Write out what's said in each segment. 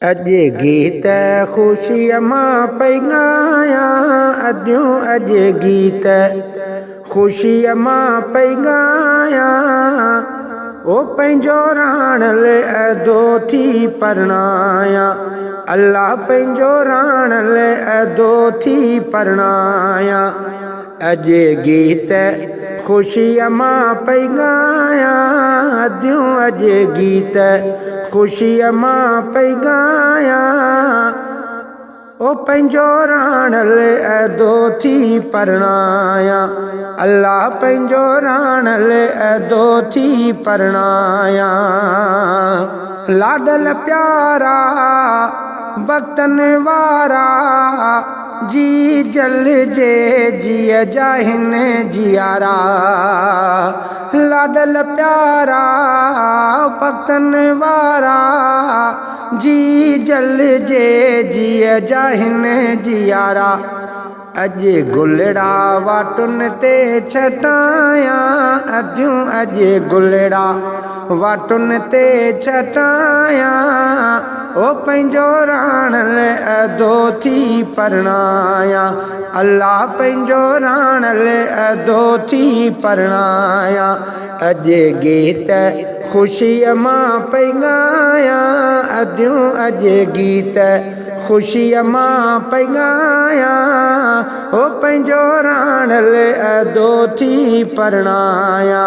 अज गीत खुशी मां पई गाया अजूं अज गीत खुशी मां पई गाया ओ पंहिंजो राणल अदो थी परणाया अल्लाह पंहिंजो राणल अदो थी परणाया अज गीत खुशी मां पई गाया अजूं अज गीत खुशी मां पई गाया ओ पंहिंजो राणल अदो थी परणाया अल्लाह पंहिंजो राणल अदो थी परणाया लाडल प्यारा भक्तन वारा जी जल जे जिया जाहिन जियारा लाडल प्यारा भक्तन वारा जी जल जे जिया जाहिन जियारा अज गुलड़ा वाटुन ते छटाया अजूं अज गुलड़ा वाटुन ते छटाया ओ पंहिंजो राणल अदो थी परणाया अल्लाह पंहिंजो राणल अदो थी परणाया अज गीत खुशी मां पई गाया अजूं अज गीत खुशी मां पई गाया ओ पंहिंजो राणल अदो थी परणाया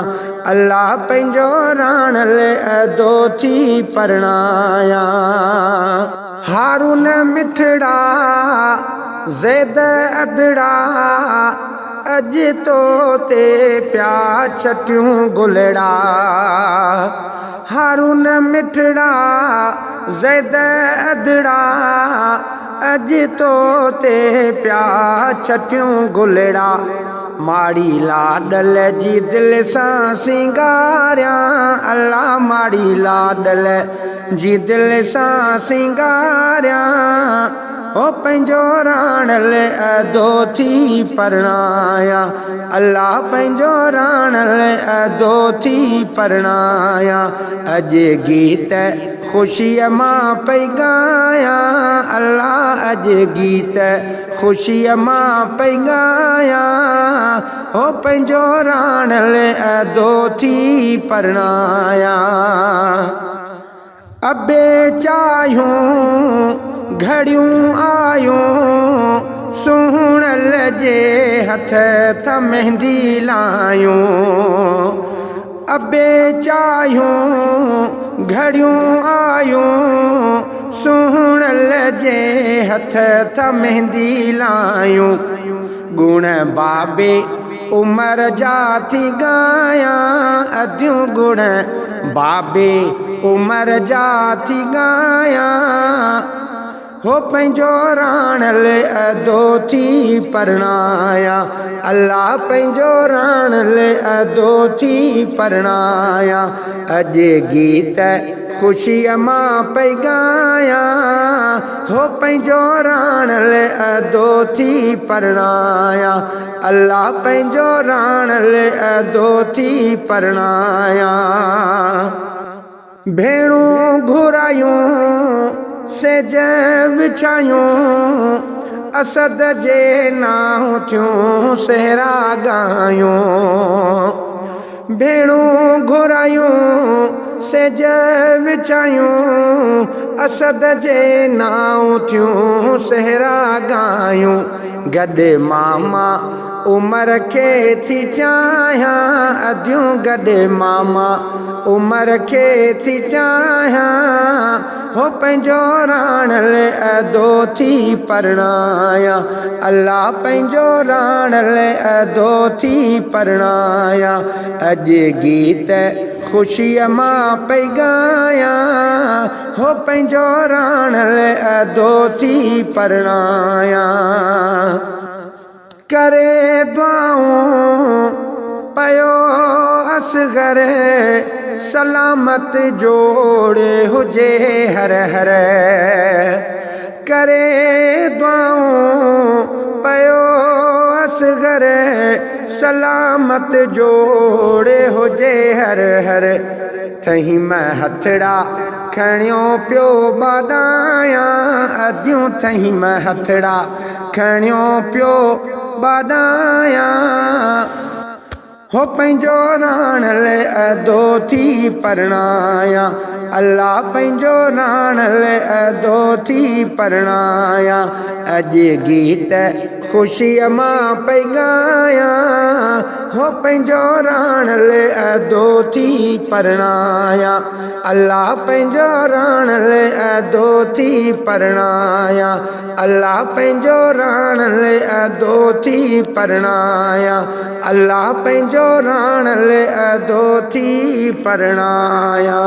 अल्लाह पंहिंजो राणल अदो थी परणाया हारून मिठड़ा ज़ैद अदड़ा अज तो ते प्या छटियूं गुलड़ा हारून मिठड़ा ज़ैद अदड़ा अज तो ते प्या छटियूं गुलड़ा माड़ी लाडल जी दिल सां सिंगारिया अल्लाह माड़ी लाडल जी दिल सां सिंगारिया ओ पंहिंजो राणल अदो थी परणाया अल्लाह पंहिंजो राणल अदो थी परणाया अज गीत खुशी मां पई गाया अल्लाह अज गीत खुशी मां पई गाया ओ पंहिंजो राणल अदो थी परणाया अबे चाहियूं घड़ियूं आयूं सुहिणल जे हथ त मेहंदी लायूं अबे चाहियूं घड़ियूं आयूं सुहिणल जे हथ त मेहंदी लायूं गुण बाबे उमर जा थी गाया अजूं गुण बाबे उमर जा थी गाया हो पंहिंजो राणल अदो थी परणाया अल्लाह पंहिंजो राणल अदो थी परणाया अज गीत खुशी मां पई गाया हो पंहिंजो राणल अदो थी परणाया अल्लाह पंहिंजो राणल अदो थी परणाया भेणूं घुरायूं सेज विछायूं असद जे नाम थियूं सेहरा गायूं भेणूं घुरायूं सेज विछायूं असद जे नाम थियूं सेहरा गायूं गॾु मामा उमर खे थी चाहियां अजूं गॾु मामा उमर खे थी चाहियां हो पंहिंजो राणल अदो थी परणाया अल्लाह पंहिंजो राणल अदो थी परणाया अज गीत खुशी मां पई गाया हो पंहिंजो राणल अदो थी परणाया करे दुआऊं पयो असगर सलामत जोड़े हुजे हर हर करे दुआऊं पयो असगर सलामत जोड़े हुजे हर हर थही मैं हथड़ा खणियो पियो बाॾाया शादियूं थई मैं हथड़ा खणियो पियो बाॾाया हो पंहिंजो राण ले अदो थी परणाया अल्लाह पंहिंजो राण ले अदो थी परणाया अॼु गीत ख़ुशीअ मां पई ॻाया हो पंहिंजो राण ले अदो थी परणाया अल्लाह पंहिंजो राण ले अदो थी परणाया अल्लाह पंहिंजो राण ले अदो थी परणाया अल्लाह पंहिंजो राण ले अदो थी परणाया।